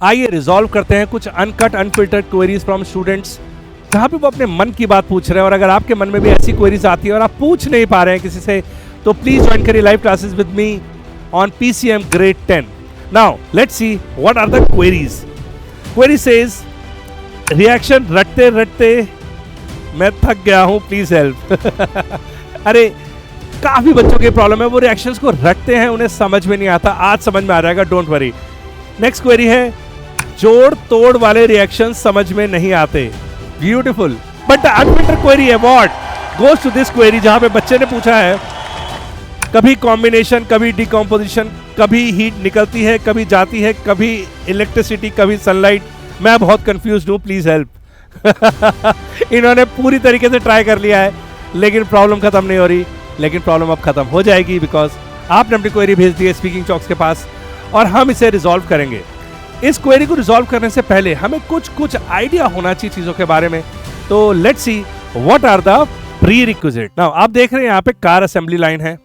आइए रिजॉल्व करते हैं कुछ uncut unfiltered queries from students, जहां पे वो अपने मन की बात पूछ रहे हैं। और अगर आपके मन में भी ऐसी क्वेरीज आती है और आप पूछ नहीं पा रहे हैं किसी से, तो प्लीज ज्वाइन करिए live classes with me on PCM grade 10। Now let's see what are the queries. Query says reaction रटते रटते मैं थक गया हूं, प्लीज हेल्प। अरे काफी बच्चों की प्रॉब्लम है, वो रिएक्शंस को रटते हैं, उन्हें समझ में नहीं आता। आज समझ में आ जाएगा, डोंट वरी। नेक्स्ट क्वेरी है जोड़ तोड़ वाले रिएक्शन समझ में नहीं आते। Beautiful, but the unfiltered query award goes to this query, जहां पे बच्चे ने पूछा है कभी कॉम्बिनेशन, कभी डिकम्पोजिशन, कभी हीट निकलती है, कभी जाती है, कभी इलेक्ट्रिसिटी, कभी सनलाइट। मैं बहुत कंफ्यूज हूं, प्लीज हेल्प। इन्होंने पूरी तरीके से ट्राई कर लिया है, लेकिन प्रॉब्लम खत्म नहीं हो रही। लेकिन प्रॉब्लम अब खत्म हो जाएगी, बिकॉज आपने अपनी क्वेरी भेज दी है स्पीकिंग चॉक्स के पास और हम इसे रिजॉल्व करेंगे। इस क्वेरी को रिजॉल्व करने से पहले हमें कुछ आइडिया होना चाहिए चीजों के बारे में। तो let's see what are the prerequisite. Now आप देख रहे हैं यहाँ पे कार असेंबली लाइन है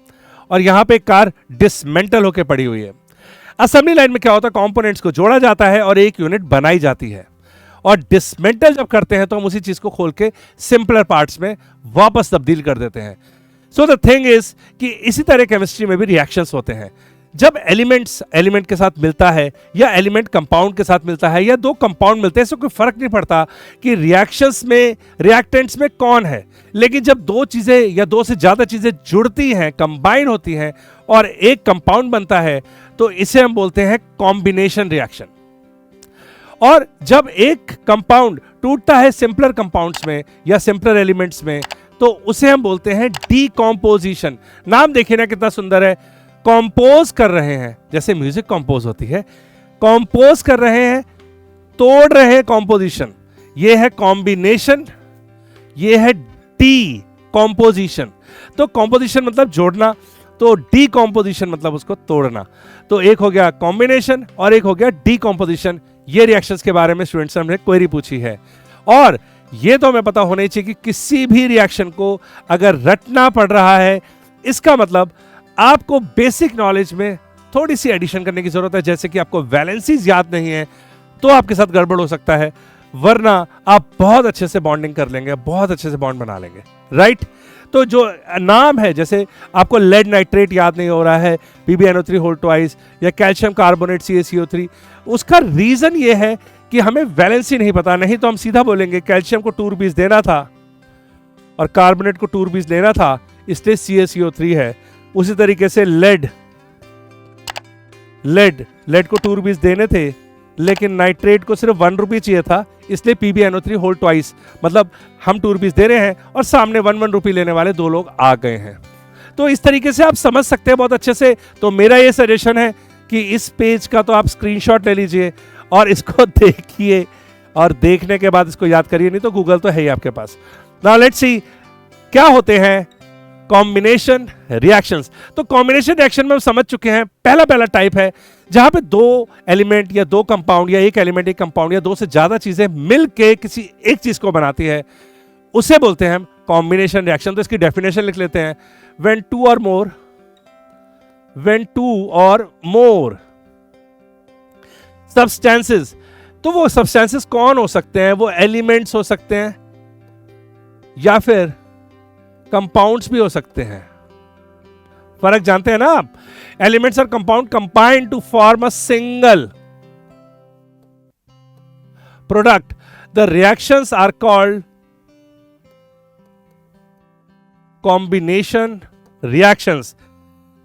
और यहाँ पे कार डिसमेंटल होकर पड़ी हुई है। असेंबली लाइन में क्या होता है, कंपोनेंट्स को जोड़ा जाता है और एक यूनिट बनाई जाती है। और डिसमेंटल जब करते हैं तो हम उसी चीज को खोल के सिंपलर पार्ट्स में वापस तब्दील कर देते हैं। सो द थिंग इज कि इसी तरह केमिस्ट्री में भी रिएक्शंस होते हैं। जब एलिमेंट के साथ मिलता है या एलिमेंट कंपाउंड के साथ मिलता है या दो कंपाउंड मिलते हैं, इससे कोई फर्क नहीं पड़ता कि रिएक्शंस में रिएक्टेंट्स में कौन है। लेकिन जब दो चीजें या दो से ज्यादा चीजें जुड़ती हैं, कंबाइन होती हैं और एक कंपाउंड बनता है, तो इसे हम बोलते हैं कॉम्बिनेशन रिएक्शन। और जब एक कंपाउंड टूटता है सिंपलर कंपाउंड्स में या सिंपलर एलिमेंट्स में, तो उसे हम बोलते हैं डीकॉम्पोजिशन। नाम देखिए ना कितना सुंदर है, कंपोज कर रहे हैं, जैसे म्यूजिक कंपोज होती है, कंपोज कर रहे हैं, तोड़ रहे हैं, कॉम्पोजिशन। ये है कॉम्बिनेशन, ये है डीकॉम्पोजिशन। तो कॉम्पोजिशन मतलब जोड़ना, तो डीकॉम्पोजिशन मतलब उसको तोड़ना। तो एक हो गया कॉम्बिनेशन और एक हो गया डीकॉम्पोजिशन। ये रिएक्शंस के बारे में स्टूडेंट्स ने हमने क्वेरी पूछी है। और ये तो हमें पता होना ही चाहिए कि किसी भी रिएक्शन को अगर रटना पड़ रहा है, इसका मतलब आपको बेसिक नॉलेज में थोड़ी सी एडिशन करने की जरूरत है। जैसे कि आपको वैलेंसीज याद नहीं है तो आपके साथ गड़बड़ हो सकता है, वरना आप बहुत अच्छे से बॉन्डिंग कर लेंगे, बहुत अच्छे से बॉन्ड बना लेंगे, राइट। तो जो नाम है, जैसे आपको लेड नाइट्रेट याद नहीं हो रहा है, PbNO3 होल ट्वाइस, या कैल्शियम कार्बोनेट CaCO3, उसका रीजन ये है कि हमें वैलेंसी नहीं पता। नहीं तो हम सीधा बोलेंगे कैल्शियम को 2 रुपीज देना था और कार्बोनेट को 2 रुपीज लेना था, इसलिए CaCO3 है। उसी तरीके से लेड को 2 रुपीज देने थे, लेकिन नाइट्रेट को सिर्फ 1 रुपी चाहिए था, इसलिए PbNO3 होल ट्वाइस, मतलब हम 2 रुपीज दे रहे हैं और सामने 1 रुपी लेने वाले दो लोग आ गए हैं। तो इस तरीके से आप समझ सकते हैं बहुत अच्छे से। तो मेरा ये सजेशन है कि इस पेज का तो आप स्क्रीनशॉट ले लीजिए और इसको देखिए और देखने के बाद इसको याद करिए, नहीं तो गूगल तो है ही आपके पास। नाउ लेट्स सी क्या होते हैं कॉम्बिनेशन रिएक्शंस। तो कॉम्बिनेशन रिएक्शन में हम समझ चुके हैं, पहला टाइप है जहां पे दो एलिमेंट या दो कंपाउंड या एक एलिमेंट एक कंपाउंड या दो से ज्यादा चीजें मिलके किसी एक चीज को बनाती है, उसे बोलते हैं हम कॉम्बिनेशन रिएक्शन। तो इसकी डेफिनेशन लिख लेते हैं, when two or more substances। तो वो substances कौन हो सकते हैं? वो एलिमेंट्स हो सकते हैं या फिर कंपाउंड्स भी हो सकते हैं। फर्क जानते हैं ना आप? एलिमेंट्स और compound combine to form a single product. The reactions are called combination reactions.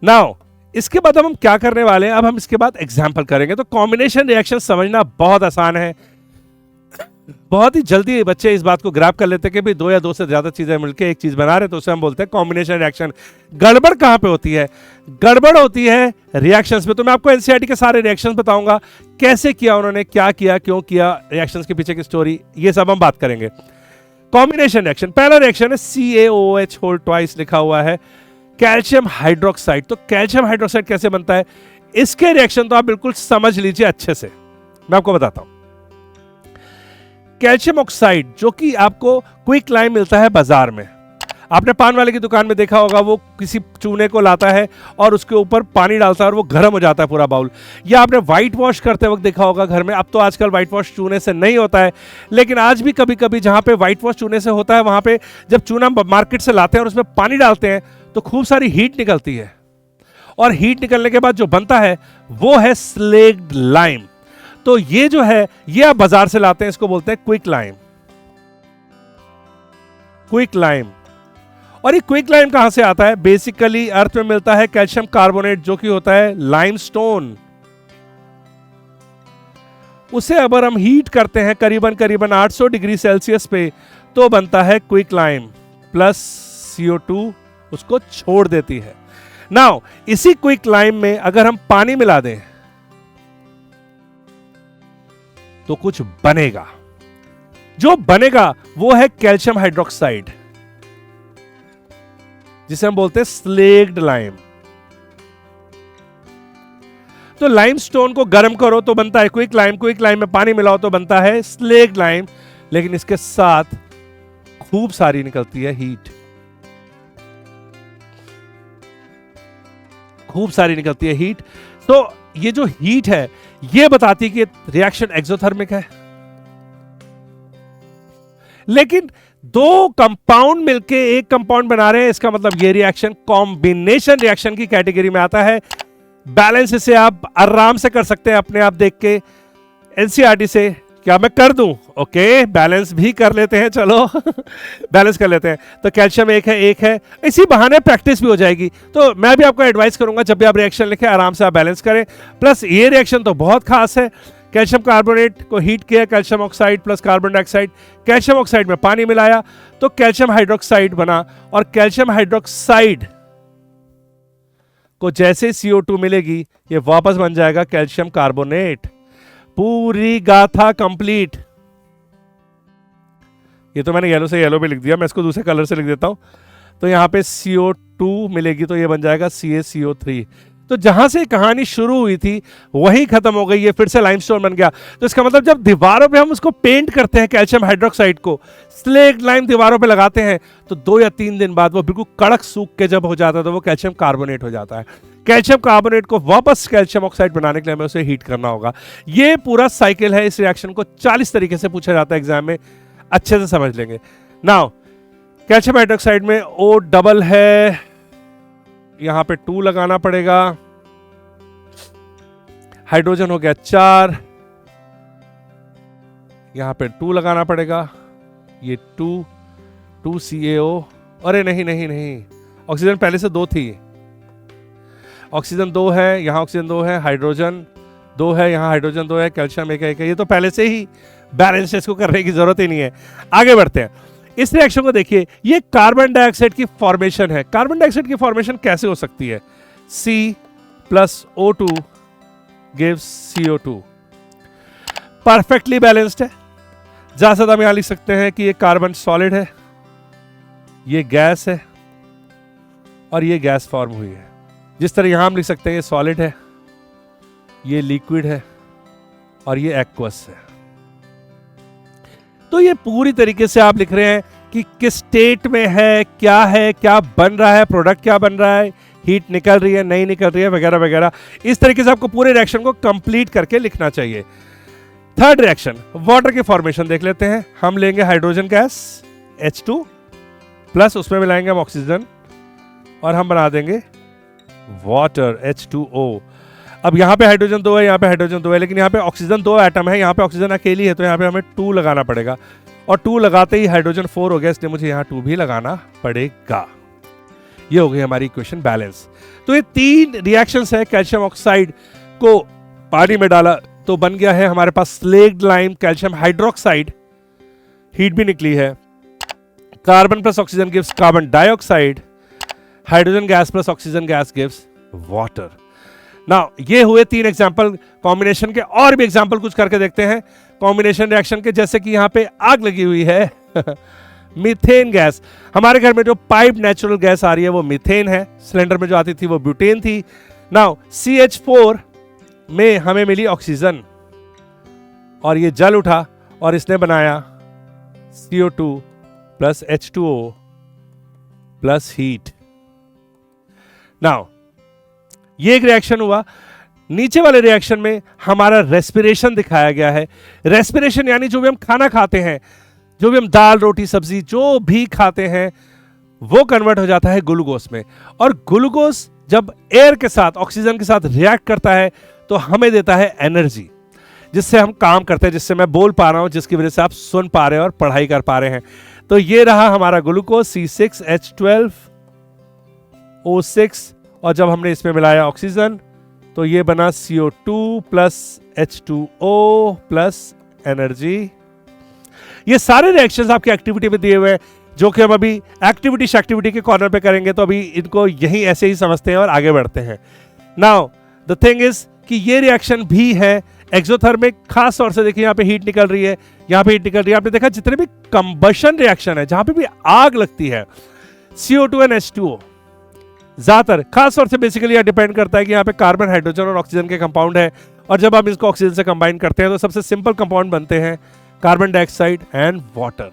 Now इसके बाद हम क्या करने वाले हैं, अब हम इसके बाद एग्जाम्पल करेंगे। तो कॉम्बिनेशन रिएक्शन समझना बहुत आसान है, बहुत ही जल्दी बच्चे इस बात को ग्रैब कर लेते हैं कि भाई दो या दो से ज्यादा चीजें मिलकर एक चीज बना रहे, तो उसे हम बोलते हैं कॉम्बिनेशन रिएक्शन। गड़बड़ कहां पे होती है? गड़बड़ होती है रिएक्शंस में। तो मैं आपको एनसीईआरटी के सारे रिएक्शंस बताऊंगा, कैसे किया उन्होंने, क्या किया, क्यों किया, रिएक्शंस के पीछे की स्टोरी, ये सब हम बात करेंगे। कॉम्बिनेशन रिएक्शन, पहला रिएक्शन है CaOH होल ट्वाइस लिखा हुआ है, कैल्शियम हाइड्रोक्साइड। तो कैल्शियम हाइड्रोक्साइड कैसे बनता है, इसके रिएक्शन तो आप बिल्कुल समझ लीजिए अच्छे से, मैं आपको बताता हूं। कैल्शियम ऑक्साइड जो कि आपको क्विक लाइम मिलता है बाजार में, आपने पान वाले की दुकान में देखा होगा, वो किसी चूने को लाता है और उसके ऊपर पानी डालता है और वो गर्म हो जाता है पूरा बाउल। या आपने व्हाइट वॉश करते वक्त देखा होगा घर में, अब तो आजकल व्हाइट वॉश चूने से नहीं होता है, लेकिन आज भी कभी कभी जहां पे व्हाइट वॉश चूने से होता है, वहां पे जब चूना मार्केट से लाते हैं और उसमें पानी डालते हैं तो खूब सारी हीट निकलती है, और हीट निकलने के बाद जो बनता है वो है स्लेक्ड लाइम। तो ये जो है, ये आप बाजार से लाते हैं, इसको बोलते हैं क्विक लाइम। Quick lime. और ये क्विक लाइम कहां से आता है? बेसिकली अर्थ में मिलता है कैल्शियम कार्बोनेट, जो कि होता है लाइमस्टोन। उसे अगर हम हीट करते हैं करीबन करीबन 800 डिग्री सेल्सियस पे, तो बनता है क्विक लाइम प्लस CO2 उसको छोड़ देती है। नाउ इसी क्विक लाइम में अगर हम पानी मिला दें तो कुछ बनेगा। जो बनेगा वो है कैल्शियम हाइड्रोक्साइड, जिसे हम बोलते हैं स्लेक्ड लाइम। तो लाइमस्टोन को गर्म करो तो बनता है क्विक लाइम, क्विक लाइम में पानी मिलाओ तो बनता है स्लेक्ड लाइम, लेकिन इसके साथ खूब सारी निकलती है हीट। खूब सारी निकलती है हीट। तो ये जो हीट है ये बताती है कि रिएक्शन एक्सोथर्मिक है। लेकिन दो कंपाउंड मिलके एक कंपाउंड बना रहे हैं, इसका मतलब ये रिएक्शन कॉम्बिनेशन रिएक्शन की कैटेगरी में आता है। बैलेंस इसे आप आराम से कर सकते हैं अपने आप देख के एनसीईआरटी से। क्या मैं कर दूं? ओके, बैलेंस भी कर लेते हैं, चलो बैलेंस कर लेते हैं। तो कैल्शियम एक है, इसी बहाने प्रैक्टिस भी हो जाएगी। तो मैं भी आपको एडवाइस करूंगा, जब भी आप रिएक्शन लिखें आराम से आप बैलेंस करें। प्लस ये रिएक्शन तो बहुत खास है, कैल्शियम कार्बोनेट को हीट किया, calcium oxide plus carbon dioxide, calcium oxide में पानी मिलाया तो कैल्शियम हाइड्रोक्साइड बना, और कैल्शियम हाइड्रोक्साइड को जैसे CO2 मिलेगी ये वापस बन जाएगा कैल्शियम कार्बोनेट। पूरी गाथा कंप्लीट। ये तो मैंने येलो से येलो पे लिख दिया, मैं इसको दूसरे कलर से लिख देता हूं। तो यहां पे CO2 मिलेगी तो ये बन जाएगा CaCO3। तो जहां से कहानी शुरू हुई थी वही खत्म हो गई, ये फिर से लाइमस्टोन बन गया। तो इसका मतलब जब दीवारों पे हम उसको पेंट करते हैं कैल्शियम हाइड्रोक्साइड को, स्लेक्ड लाइम दीवारों पे लगाते हैं, तो 2 या 3 दिन बाद वो बिल्कुल कड़क सूख के जब हो जाता है तो वो कैल्शियम कार्बोनेट हो जाता है। कैल्शियम कार्बोनेट को वापस कैल्शियम ऑक्साइड बनाने के लिए हमें उसे हीट करना होगा। ये पूरा साइकिल है। इस रिएक्शन को 40 तरीके से पूछा जाता है एग्जाम में, अच्छे से समझ लेंगे। नाउ कैल्शियम हाइड्रोक्साइड में O डबल है, यहां पे 2 लगाना पड़ेगा। हाइड्रोजन हो गया 4, यहां पे 2 लगाना पड़ेगा। ये 2 CaO, अरे नहीं, ऑक्सीजन पहले से 2 थी। ऑक्सीजन 2 है, यहां ऑक्सीजन 2 है, हाइड्रोजन 2 है, यहां हाइड्रोजन 2 है, कैल्शियम 1 है। ये तो पहले से ही बैलेंस है, इसको करने की जरूरत ही नहीं है। आगे बढ़ते हैं। इस रिएक्शन को देखिए, ये कार्बन डाइऑक्साइड की फॉर्मेशन है। कार्बन डाइऑक्साइड की फॉर्मेशन कैसे हो सकती है? C plus O2 gives CO2। Perfectly balanced है। ज्यादा से हम यहां लिख सकते हैं कि ये कार्बन सॉलिड है, ये गैस है, और ये गैस फॉर्म हुई है। जिस तरह यहां हम लिख सकते हैं ये सॉलिड है, ये लिक्विड है, और ये एक्वस है। तो ये पूरी तरीके से आप लिख रहे हैं कि किस स्टेट में है, क्या बन रहा है, प्रोडक्ट क्या बन रहा है, हीट निकल रही है, नहीं निकल रही है, वगैरह वगैरह। इस तरीके से आपको पूरे रिएक्शन को कंप्लीट करके लिखना चाहिए। थर्ड रिएक्शन, वाटर की फॉर्मेशन देख लेते हैं। हम लेंगे हाइड्रोजन गैस H2 प्लस उसमें मिलाएंगे हम ऑक्सीजन, और हम बना देंगे वाटर H2O। अब यहाँ पे हाइड्रोजन 2 है, यहाँ पे हाइड्रोजन 2 है, लेकिन यहाँ पे ऑक्सीजन 2 एटम है, यहाँ पे ऑक्सीजन अकेली है, तो यहाँ पे हमें 2 लगाना पड़ेगा। और 2 लगाते ही हाइड्रोजन 4 हो गया, इसलिए मुझे यहाँ 2 भी लगाना पड़ेगा। ये हो गई हमारी इक्वेशन बैलेंस। तो ये 3 रिएक्शंस है। कैल्शियम ऑक्साइड को पानी में डाला तो बन गया है हमारे पास slaked lime calcium hydroxide, heat भी निकली है। Carbon plus oxygen gives carbon dioxide, hydrogen gas plus oxygen gas gives water. Now ये हुए 3 एग्जांपल कॉम्बिनेशन के, और भी एग्जांपल कुछ करके देखते हैं कॉम्बिनेशन रिएक्शन के। जैसे कि यहां पे आग लगी हुई है मीथेन गैस। हमारे घर में जो पाइप नेचुरल गैस आ रही है वो मीथेन है, सिलेंडर में जो आती थी वो ब्यूटेन थी। नाउ CH4 में हमें मिली ऑक्सीजन, और ये जल उठा और इसने बनाया CO2 plus H2O plus heat. Now ये एक रिएक्शन हुआ। नीचे वाले रिएक्शन में हमारा रेस्पिरेशन दिखाया गया है। रेस्पिरेशन यानी जो भी हम खाना खाते हैं, जो भी हम दाल रोटी सब्जी जो भी खाते हैं, वो कन्वर्ट हो जाता है ग्लूकोज में। और ग्लूकोज जब एयर के साथ, ऑक्सीजन के साथ रिएक्ट करता है तो हमें देता है एनर्जी, जिससे हम काम करते हैं, जिससे मैं बोल पा रहा हूं, जिसकी वजह से आप सुन पा रहे हैं और पढ़ाई कर पा रहे हैं। तो ये रहा हमारा ग्लूकोज C6H12O6, और जब हमने इसमें मिलाया ऑक्सीजन तो ये बना CO2 plus H2O plus energy. ये सारे रिएक्शंस आपकी एक्टिविटी में दिए हुए हैं, जो कि हम अभी एक्टिविटी के कॉर्नर पे करेंगे, तो अभी इनको यही ऐसे ही समझते हैं और आगे बढ़ते हैं। नाउ द थिंग इज कि ये रिएक्शन भी है एक्सोथर्मिक। खास तौर से देखिए यहाँ पे हीट निकल रही है, यहाँ पे हीट निकल रही है। आपने देखा जितने भी कंबशन रिएक्शन है, जहां पे भी आग लगती है, CO2 एंड H2O ज्यादातर, खास तौर से बेसिकली यह डिपेंड करता है कि यहाँ पे कार्बन, हाइड्रोजन और ऑक्सीजन के कंपाउंड है, और जब हम इसको ऑक्सीजन से कंबाइन करते हैं तो सबसे सिंपल कंपाउंड बनते हैं कार्बन डाइऑक्साइड एंड वाटर।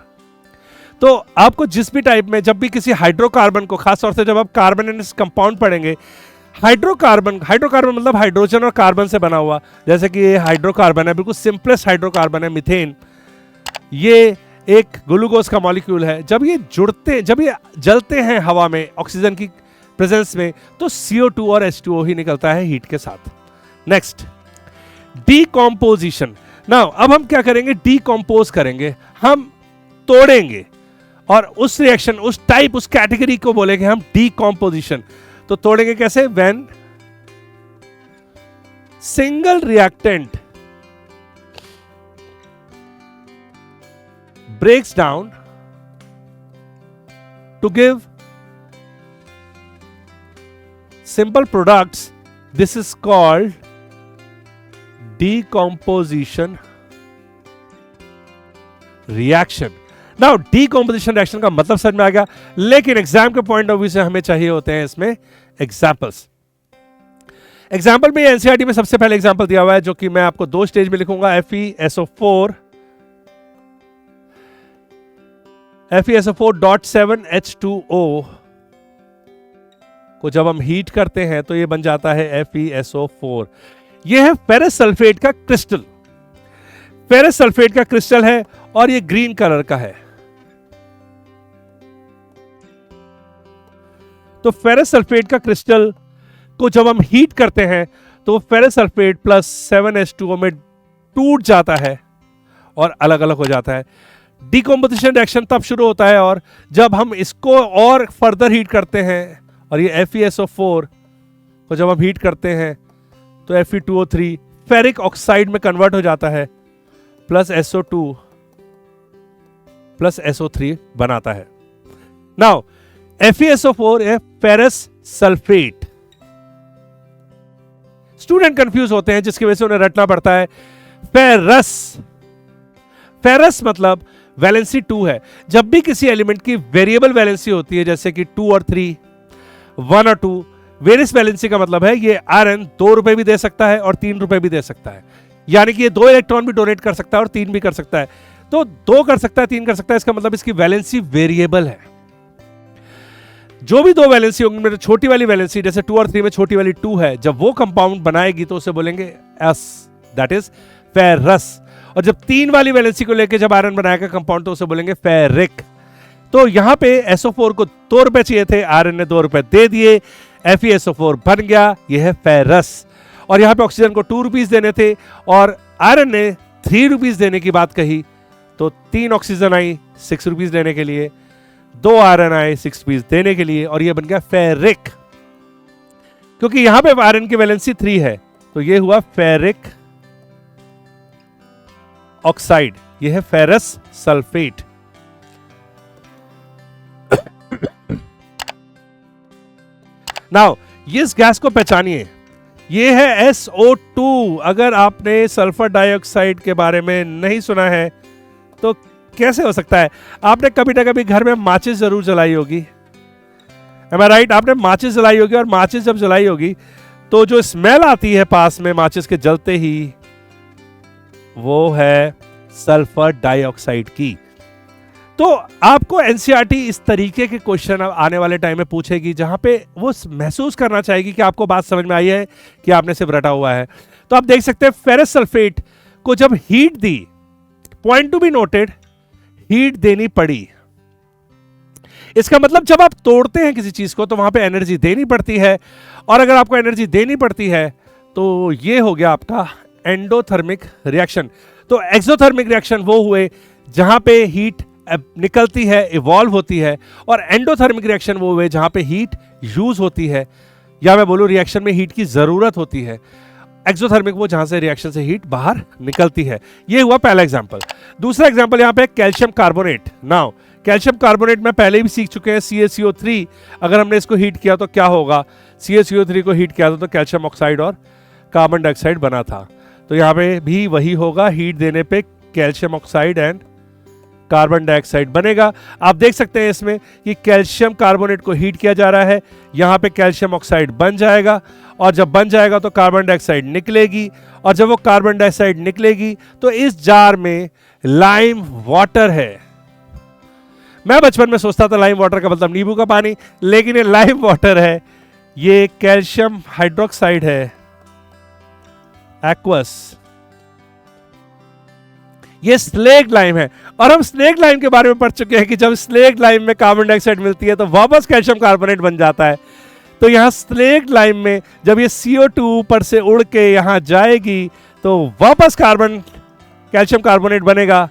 तो आपको जिस भी टाइप में, जब भी किसी हाइड्रोकार्बन को, खास तौर से जब आप कार्बन एंड कंपाउंड पढ़ेंगे, हाइड्रोकार्बन मतलब हाइड्रोजन और कार्बन से बना हुआ, जैसे कि ये हाइड्रोकार्बन है, बिल्कुल सिंपलेस्ट हाइड्रोकार्बन है मीथेन। ये एक ग्लूकोज का मॉलिक्यूल है। जब ये जलते हैं हवा में ऑक्सीजन की प्रेजेंस में, तो CO2 और H2O ही निकलता है हीट के साथ। Next, decomposition. नाउ अब हम क्या करेंगे? डीकॉम्पोज करेंगे, हम तोड़ेंगे, और उस रिएक्शन, उस टाइप, उस कैटेगरी को बोलेंगे हम डीकॉम्पोजिशन। तो तोड़ेंगे कैसे? When single reactant breaks down to give simple products, this is called decomposition reaction. Now decomposition reaction का मतलब समझ में आ गया, लेकिन एग्जाम के पॉइंट ऑफ व्यू से हमें चाहिए होते हैं इसमें एग्जांपल्स। एग्जांपल में एनसीईआरटी में सबसे पहले एग्जांपल दिया हुआ है, जो कि मैं आपको 2 स्टेज में लिखूंगा। FeSO4.7H2O को जब हम हीट करते हैं तो ये बन जाता है FeSO4। ये है फेरस सल्फेट का क्रिस्टल। फेरस सल्फेट का क्रिस्टल है और ये ग्रीन कलर का है। तो फेरस सल्फेट का क्रिस्टल को जब हम हीट करते हैं तो फेरस सल्फेट प्लस 7H2O में टूट जाता है और अलग अलग हो जाता है। डिकम्पोजिशन रिएक्शन तब शुरू होता है और जब हम इसको और फर्दर हीट करते हैं, और ये FeSO4 को जब हम हीट करते हैं तो Fe2O3 फेरिक ऑक्साइड में कन्वर्ट हो जाता है, प्लस SO2 प्लस SO3 बनाता है। नाउ FeSO4 है फेरस सल्फेट। स्टूडेंट कंफ्यूज होते हैं, जिसकी वजह से उन्हें रटना पड़ता है फेरस। फेरस मतलब वैलेंसी 2 है। जब भी किसी एलिमेंट की वेरिएबल वैलेंसी होती है, जैसे कि 2 और 3, 1 और 2, वेरियस वैलेंसी का मतलब है ये आयरन 2 रुपए भी दे सकता है और 3 रुपए भी दे सकता है। यानी कि ये 2 इलेक्ट्रॉन भी डोनेट कर सकता है और 3 भी कर सकता है। तो 2 कर सकता है, 3 कर सकता है, इसका मतलब इसकी वैलेंसी वेरिएबल है। जो भी 2 वैलेंसी होंगी, मतलब छोटी वाली वैलेंसी, जैसे 2 और 3 में छोटी वाली 2 है, जब वो कंपाउंड बनाएगी तो उसे बोलेंगे S, दैट इज फेरस। और जब 3 वाली वैलेंसी को लेकर जब आयरन बनाएगा कंपाउंड तो उसे बोलेंगे फेरिक। तो यहां पे SO4 को 2 रुपए चाहिए थे, आयरन ने 2 रुपए दे दिए, FeSO4 बन गया, यह है फेरस। और यहां पे ऑक्सीजन को 2 रुपीज देने थे और आयरन ने 3 रुपीज देने की बात कही, तो 3 ऑक्सीजन आई 6 रुपीज देने के लिए, 2 आयरन आए 6 रुपीज देने के लिए, और यह बन गया फेरिक। क्योंकि यहां पे आयरन की वैलेंसी 3 है तो यह हुआ फेरिक ऑक्साइड, यह है फेरस सल्फेट। नाउ इस गैस को पहचानिए, ये है SO2। अगर आपने सल्फर डाइऑक्साइड के बारे में नहीं सुना है तो कैसे हो सकता है? आपने कभी ना कभी घर में माचिस जरूर जलाई होगी, एम आई राइट? आपने माचिस जलाई होगी, और माचिस जब जलाई होगी तो जो स्मेल आती है पास में माचिस के जलते ही, वो है सल्फर डाइऑक्साइड की। तो आपको एनसीईआरटी इस तरीके के क्वेश्चन आने वाले टाइम में पूछेगी जहां पे वो महसूस करना चाहेगी कि आपको बात समझ में आई है कि आपने सिर्फ रटा हुआ है। तो आप देख सकते हैं फेरस सल्फेट को जब heat the, point to be noted, heat देनी पड़ी। इसका मतलब जब आप तोड़ते हैं किसी चीज को तो वहां पे एनर्जी देनी पड़ती है, और अगर आपको एनर्जी देनी पड़ती है तो ये हो गया आपका एंडोथर्मिक रिएक्शन। तो एक्सोथर्मिक रिएक्शन वो हुए जहां पे हीट निकलती है, इवॉल्व होती है, और एंडोथर्मिक रिएक्शन वो हुए जहां पे हीट यूज होती है, या मैं बोलूं रिएक्शन में हीट की जरूरत होती है। एक्सोथर्मिक वो जहां से रिएक्शन से हीट बाहर निकलती है। ये हुआ पहला एग्जांपल। दूसरा एग्जांपल यहां पे calcium carbonate. Now calcium carbonate में पहले भी सीख चुके हैं, CaCO3 अगर हमने इसको हीट किया तो क्या होगा। CaCO3 को हीट किया था तो कैल्शियम ऑक्साइड और कार्बन डाइऑक्साइड बना था। तो यहाँ पे भी वही होगा, हीट देने पे calcium oxide and carbon dioxide बनेगा। आप देख सकते हैं इसमें कि कैल्शियम कार्बोनेट को हीट किया जा रहा है, यहाँ पे कैल्शियम ऑक्साइड बन जाएगा, और जब बन जाएगा तो कार्बन डाइऑक्साइड निकलेगी, और जब वो कार्बन डाइऑक्साइड निकलेगी तो इस जार में लाइम वाटर है। मैं बचपन में सोचता था लाइम वाटर का मतलब नींबू का पानी, लेकिन ये लाइम वाटर है, ये कैल्शियम हाइड्रोक्साइड है, एक्वस, ये स्लेग लाइम है। और हम स्लेग लाइम के बारे में पढ़ चुके हैं कि जब स्लेग लाइम में कार्बन डाइऑक्साइड मिलती है तो वापस कैल्शियम कार्बोनेट बन जाता है। तो यहां स्लेग लाइम में जब ये CO2 ऊपर से उड़ के यहां जाएगी तो वापस कैल्शियम कार्बोनेट बनेगा,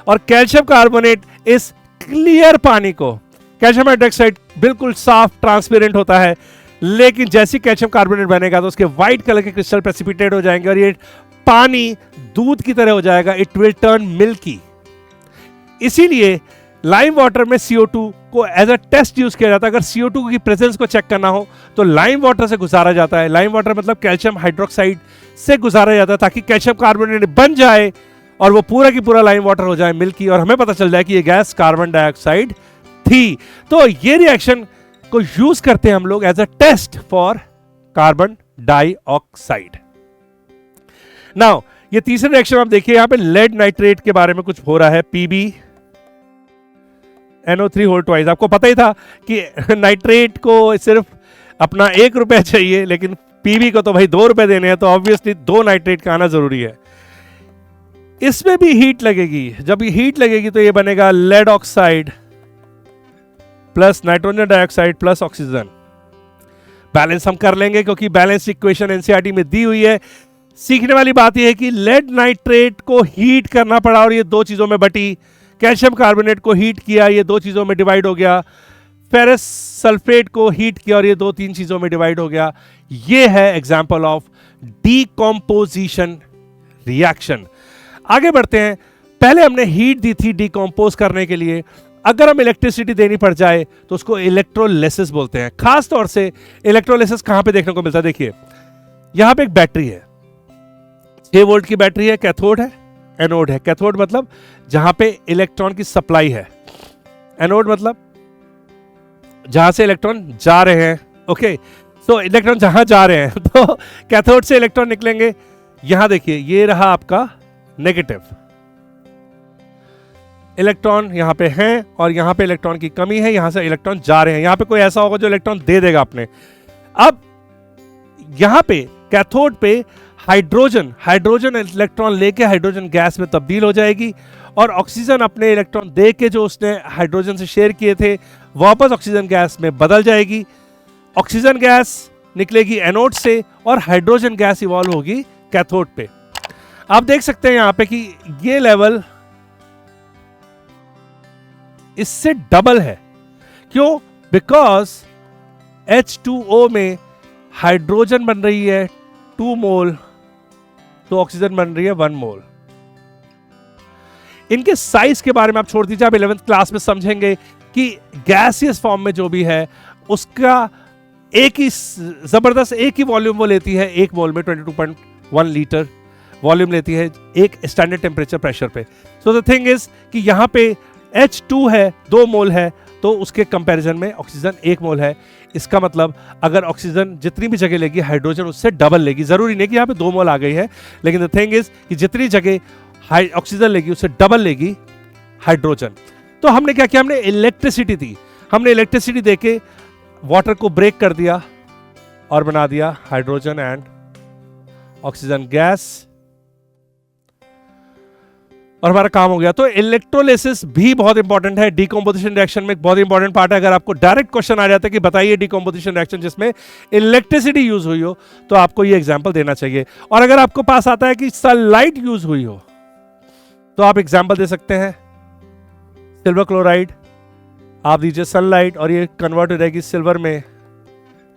और कैल्शियम कार्बोनेट इस क्लियर पानी को, कैल्शियम हाइड्रोक्साइड बिल्कुल साफ ट्रांसपेरेंट होता है, लेकिन जैसे कैल्शियम कार्बोनेट बनेगा तो उसके व्हाइट कलर के क्रिस्टल प्रेसिपिटेट हो जाएंगे और ये पानी दूध की तरह हो जाएगा, इट विल टर्न मिल्की। इसीलिए लाइम वाटर में CO2 को एज अ टेस्ट यूज किया जाता है। अगर CO2 की प्रेजेंस को चेक करना हो तो लाइम वाटर से गुजारा जाता है। लाइम वाटर मतलब कैल्शियम हाइड्रोक्साइड से गुजारा जाता है ताकि कैल्शियम कार्बोनेट बन जाए और वो पूरा की पूरा लाइम वाटर हो जाए मिल्की, और हमें पता चल जाए कि ये गैस कार्बन डाइऑक्साइड थी। तो ये रिएक्शन को यूज करते हैं हम लोग as a test for carbon dioxide. Now ये तीसरा रिएक्शन आप देखिए, यहां पे लेड नाइट्रेट के बारे में कुछ हो रहा है, PbNO3 होल ट्वाइस। आपको पता ही था कि नाइट्रेट को सिर्फ अपना 1 रुपया चाहिए, लेकिन Pb को तो भाई 2 रुपए देने हैं, तो ऑब्वियसली 2 नाइट्रेट का आना जरूरी है। इसमें भी हीट लगेगी, जब ये हीट लगेगी तो ये बनेगा lead oxide plus nitrogen dioxide plus oxygen. Balance हम कर लेंगे क्योंकि बैलेंस इक्वेशन एनसीईआरटी में दी हुई है। सीखने वाली बात यह है कि लेड नाइट्रेट को हीट करना पड़ा और ये 2 चीजों में बटी, कैल्शियम कार्बोनेट को हीट किया, ये 2 चीजों में डिवाइड हो गया, फेरस सल्फेट को हीट किया और ये 2-3 चीजों में डिवाइड हो गया। ये है एग्जांपल ऑफ डीकंपोजिशन रिएक्शन। आगे बढ़ते हैं। पहले हमने हीट दी थी डिकंपोज करने के लिए, अगर हम इलेक्ट्रिसिटी देनी पड़ जाए तो उसको इलेक्ट्रोलिसिस बोलते हैं। खास तौर से इलेक्ट्रोलिसिस कहां पे देखने को मिलता है, देखिए यहां पे एक बैटरी है, 6 वोल्ट की बैटरी है, कैथोड है, एनोड है। कैथोड मतलब जहां पे इलेक्ट्रॉन की सप्लाई है, एनोड मतलब जहां से इलेक्ट्रॉन जा रहे हैं। ओके, तो इलेक्ट्रॉन जहां जा रहे हैं तो कैथोड से इलेक्ट्रॉन निकलेंगे। यहां देखिए ये रहा आपका नेगेटिव, इलेक्ट्रॉन यहां पे हैं और यहां पे इलेक्ट्रॉन की कमी है, यहां से इलेक्ट्रॉन जा रहे हैं। यहां पे कोई ऐसा होगा जो इलेक्ट्रॉन दे देगा अपने। अब यहां पे कैथोड पे हाइड्रोजन इलेक्ट्रॉन लेके हाइड्रोजन गैस में तब्दील हो जाएगी, और ऑक्सीजन अपने इलेक्ट्रॉन दे के जो उसने हाइड्रोजन से शेयर किए थे वापस ऑक्सीजन गैस में बदल जाएगी। ऑक्सीजन गैस निकलेगी एनोड से और हाइड्रोजन गैस इवॉल्व होगी कैथोड पे। आप देख सकते हैं यहां पे कि ये लेवल इससे डबल है। क्यों? बिकॉज H2O में हाइड्रोजन बन रही है 2 मोल, तो ऑक्सीजन बन रही है 1 मोल। इनके साइज के बारे में आप छोड़ दीजिए, आप 11th क्लास में समझेंगे कि गैसियस फॉर्म में जो भी है उसका एक ही जबरदस्त एक ही वॉल्यूम वो लेती है, 1 मोल में 22.1 लीटर वॉल्यूम लेती है एक स्टैंडर्ड टेम्परेचर प्रेशर पे। सो द थिंग इज कि यहां पे H2 है 2 मोल है, तो उसके कंपैरिजन में ऑक्सीजन 1 मोल है। इसका मतलब अगर ऑक्सीजन जितनी भी जगह लेगी हाइड्रोजन उससे डबल लेगी। जरूरी नहीं कि यहाँ पे 2 मोल आ गई है, लेकिन द थिंग इज कि जितनी जगह ऑक्सीजन लेगी उससे डबल लेगी हाइड्रोजन। तो हमने क्या किया, हमने इलेक्ट्रिसिटी दी, हमने इलेक्ट्रिसिटी देके वाटर को ब्रेक कर दिया और बना दिया हाइड्रोजन एंड ऑक्सीजन गैस, और हमारा काम हो गया। तो इलेक्ट्रोलिसिस भी बहुत इंपॉर्टेंट है, डीकंपोजिशन रिएक्शन में एक बहुत इंपॉर्टेंट पार्ट है। अगर आपको डायरेक्ट क्वेश्चन आ जाता है कि बताइए डीकंपोजिशन रिएक्शन जिसमें इलेक्ट्रिसिटी यूज हुई हो, तो आपको ये एग्जांपल देना चाहिए। और अगर आपको पास आता है कि सनलाइट यूज हुई हो, तो आप एग्जांपल दे सकते हैं सिल्वर क्लोराइड, आप दीजिए सनलाइट और ये कन्वर्ट हो जाएगी सिल्वर में,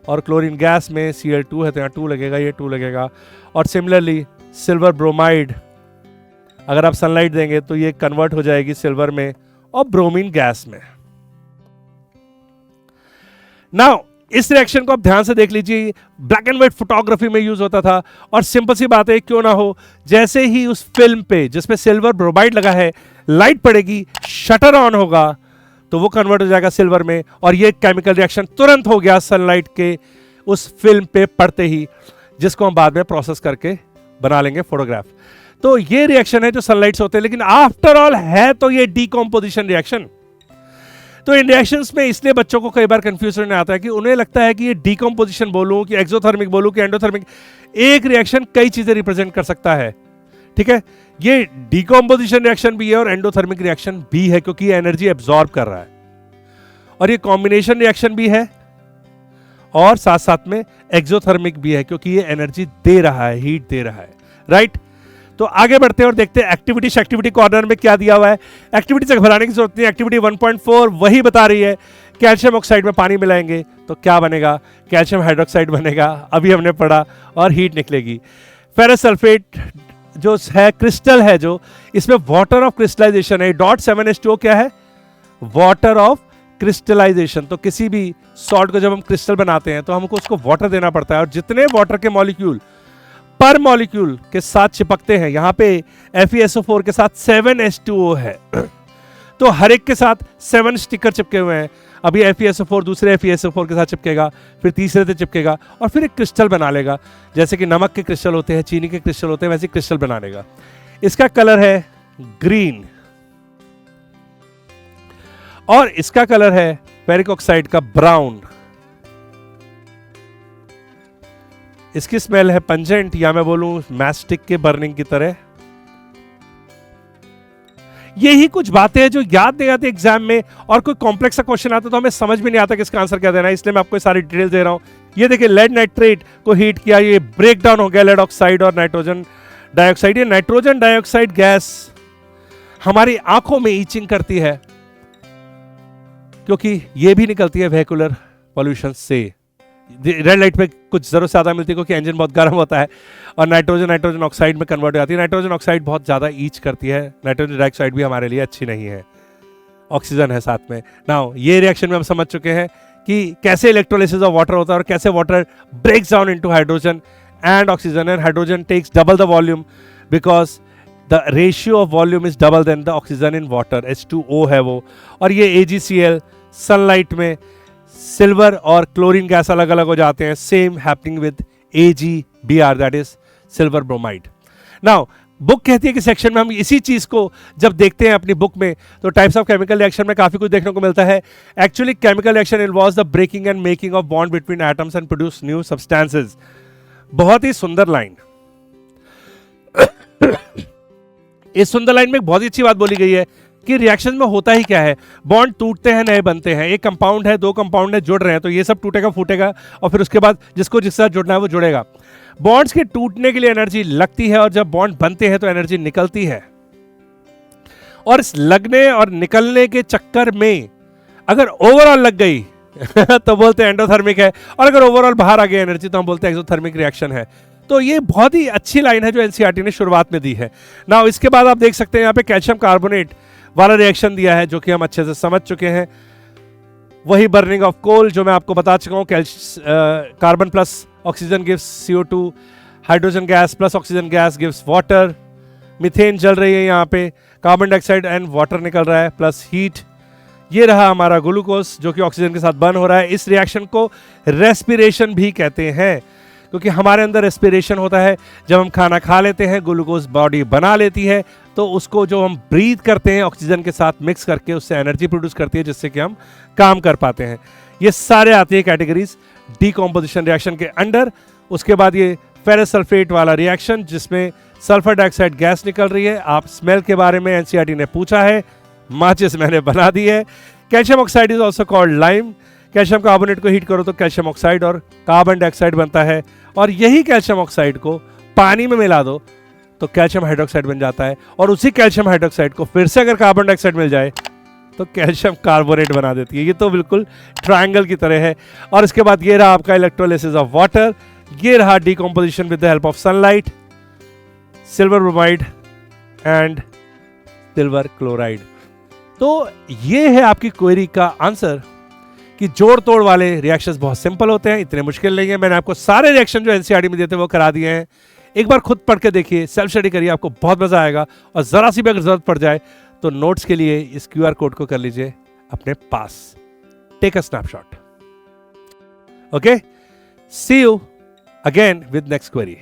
और क्लोरीन गैस में Cl2 है तो यहाँ 2 लगेगा, ये 2 लगेगा। और सिमिलरली सिल्वर ब्रोमाइड, अगर आप सनलाइट देंगे तो ये कन्वर्ट हो जाएगी सिल्वर में और ब्रोमीन गैस में। नाउ इस रिएक्शन को आप ध्यान से देख लीजिए, ब्लैक एंड व्हाइट फोटोग्राफी में यूज होता था, और सिंपल सी बात है क्यों ना हो, जैसे ही उस फिल्म पे जिसपे सिल्वर ब्रोमाइड लगा है लाइट पड़ेगी, शटर ऑन होगा तो वो कन्वर्ट हो जाएगा सिल्वर में, और ये केमिकल रिएक्शन तुरंत हो गया सनलाइट के उस फिल्म पे पड़ते ही, जिसको हम बाद में प्रोसेस करके बना लेंगे फोटोग्राफ। तो ये रिएक्शन है जो सनलाइट से होते हैं, लेकिन आफ्टर ऑल है तो ये डीकंपोजिशन रिएक्शन। तो इन रिएक्शंस में इसलिए बच्चों को कई बार कंफ्यूजन आता है कि उन्हें लगता है कि ये डीकंपोजिशन बोलूं कि एक्सोथर्मिक बोलूं कि एंडोथर्मिक, एक रिएक्शन कई चीजें रिप्रेजेंट कर सकता है, ठीक है। ये डीकंपोजिशन रिएक्शन भी है और एंडोथर्मिक रिएक्शन भी है, क्योंकि ये एनर्जी एब्जॉर्ब कर रहा है, और ये कॉम्बिनेशन रिएक्शन भी है, और साथ साथ में एक्सोथर्मिक भी है, क्योंकि ये एनर्जी दे रहा है, हीट दे रहा है, राइट। तो आगे बढ़ते हैं और देखते हैं एक्टिविटी कॉर्नर में क्या दिया हुआ है। एक्टिविटी से घबराने की जरूरत नहीं, एक्टिविटी 1.4 वही बता रही है, कैल्शियम ऑक्साइड में पानी मिलाएंगे तो क्या बनेगा, कैल्शियम हाइड्रोक्साइड बनेगा, अभी हमने पढ़ा, और हीट निकलेगी। फेरस सल्फेट जो है क्रिस्टल है, जो इसमें वाटर ऑफ क्रिस्टलाइजेशन है, .7H2O क्या है, वाटर ऑफ क्रिस्टलाइजेशन। तो किसी भी सॉल्ट को जब हम क्रिस्टल बनाते हैं तो हमको उसको वाटर देना पड़ता है, और जितने वाटर के मॉलिक्यूल पर मॉलिक्यूल के साथ चिपकते हैं, यहां पे FeSO4 के साथ 7H2O है, तो हर एक के साथ 7 स्टिकर चिपके हुए हैं। अभी FeSO4 दूसरे FeSO4 के साथ चिपकेगा, फिर तीसरे से चिपकेगा, और फिर एक क्रिस्टल बना लेगा, जैसे कि नमक के क्रिस्टल होते हैं, चीनी के क्रिस्टल होते हैं, वैसे क्रिस्टल बना लेगा। इसका कलर है ग्रीन, और इसका कलर है फेरिक ऑक्साइड का ब्राउन। इसकी स्मेल है पंजेंट, या मैं बोलूं मैस्टिक के बर्निंग की तरह। यही कुछ बातें हैं जो याद नहीं आती एग्जाम में, और कोई कॉम्प्लेक्स सा क्वेश्चन आता तो हमें समझ में नहीं आता कि इसका आंसर क्या देना है, इसलिए मैं आपको सारी डिटेल दे रहा हूं। ये देखिए, लेड नाइट्रेट को हीट किया, ये ब्रेक डाउन हो गया लेड ऑक्साइड और नाइट्रोजन डाइऑक्साइड। ये नाइट्रोजन डाइऑक्साइड गैस हमारी आंखों में ईचिंग करती है, क्योंकि ये भी निकलती है वेहिकुलर पॉल्यूशन से। रेड लाइट पे कुछ जरूर ज्यादा मिलती है क्योंकि इंजन बहुत गर्म होता है, और नाइट्रोजन ऑक्साइड में कन्वर्ट हो जाती है। नाइट्रोजन ऑक्साइड बहुत ज्यादा ईच करती है, नाइट्रोजन डाइऑक्साइड भी हमारे लिए अच्छी नहीं है, ऑक्सीजन है साथ में। नाउ ये रिएक्शन में हम समझ चुके हैं कि कैसे इलेक्ट्रोलिसिस ऑफ वाटर होता है, और कैसे water breaks down into hydrogen and oxygen, and hydrogen takes double the volume because the ratio of volume is double than the oxygen in water, H2O है वो। और ये AgCl सनलाइट में silver और क्लोरीन गैस अलग अलग हो जाते हैं, same happening with AgBr, that is silver bromide. Now book कहती है कि सेक्शन में हम इसी चीज को जब देखते हैं अपनी बुक में, तो टाइप्स ऑफ केमिकल रिएक्शन में काफी कुछ देखने को मिलता है। Actually chemical reaction involves the breaking and making of bond between atoms and produce new substances. बहुत ही सुंदर लाइन। इस सुंदर लाइन में एक बहुत ही अच्छी बात बोली गई है कि रिएक्शन में होता ही क्या है, बॉन्ड टूटते हैं, नए बनते हैं। एक कंपाउंड है, दो कंपाउंड है, जुड़ रहे हैं, तो ये सब टूटेगा फूटेगा, और फिर उसके बाद जिसको जिसके साथ जुड़ना है वो जुड़ेगा। बॉन्ड्स के टूटने के लिए एनर्जी लगती है, और जब बॉन्ड बनते हैं तो एनर्जी निकलती है। और इस लगने और निकलने के चक्कर में अगर ओवरऑल लग गई तो बोलते हैं एंडोथर्मिक है, और अगर ओवरऑल बाहर आ गई एनर्जी तो हम बोलते हैं एक्सोथर्मिक रिएक्शन है। तो ये बहुत ही अच्छी लाइन है जो एनसीईआरटी ने शुरुआत में दी है। नाउ इसके बाद आप देख सकते हैं यहाँ पे कैल्शियम कार्बोनेट वाला रिएक्शन दिया है, जो कि हम अच्छे से समझ चुके हैं। वही बर्निंग ऑफ कोल जो मैं आपको बता चुका हूँ, carbon plus oxygen gives CO2, hydrogen gas plus oxygen gas gives water, methane जल रही है यहाँ पे, कार्बन डाइऑक्साइड एंड वाटर निकल रहा है प्लस हीट। ये रहा हमारा ग्लूकोज जो कि ऑक्सीजन के साथ बर्न हो रहा है। इस रिएक्शन को रेस्पिरेशन भी कहते हैं, क्योंकि हमारे अंदर रेस्पिरेशन होता है। जब हम खाना खा लेते हैं, ग्लूकोज बॉडी बना लेती है, तो तो उसको जो हम ब्रीथ करते हैं ऑक्सीजन के साथ मिक्स करके उससे एनर्जी प्रोड्यूस करती है जिससे कि हम काम कर पाते हैं। ये सारे आती है कैटेगरीज डीकॉम्पोजिशन रिएक्शन के अंडर। उसके बाद ये फेरस सल्फेट वाला रिएक्शन जिसमें सल्फर डाइऑक्साइड गैस निकल रही है। आप स्मेल के बारे में एनसीईआरटी ने पूछा है, माचिस मैंने बना दी है। Calcium oxide is also called lime. Calcium carbonate को हीट करो तो कैल्शियम ऑक्साइड और कार्बन डाइऑक्साइड बनता है, और यही कैल्शियम ऑक्साइड को पानी में मिला दो तो कैल्शियम हाइड्रोक्साइड बन जाता है, और उसी कैल्शियम हाइड्रोक्साइड को फिर से अगर कार्बन डाइऑक्साइड मिल जाए तो कैल्शियम कार्बोनेट बना देती है। ये तो बिल्कुल ट्रायंगल की तरह है। और इसके बाद ये रहा आपका इलेक्ट्रोलिसिस ऑफ वाटर, ये रहा decomposition with the help of sunlight, silver bromide and silver chloride. तो ये है आपकी क्वेरी का आंसर कि जोड़ तोड़ वाले रिएक्शंस बहुत सिंपल होते हैं, इतने मुश्किल नहीं है। मैंने आपको सारे रिएक्शन जो एनसीईआरटी में देते हैं वो करा दिए हैं। एक बार खुद पढ़ के देखिए, सेल्फ स्टडी करिए, आपको बहुत मजा आएगा। और जरा सी भी अगर जरूरत पड़ जाए तो नोट्स के लिए इस क्यूआर कोड को कर लीजिए अपने पास। Take a snapshot. Okay, see you again with next query.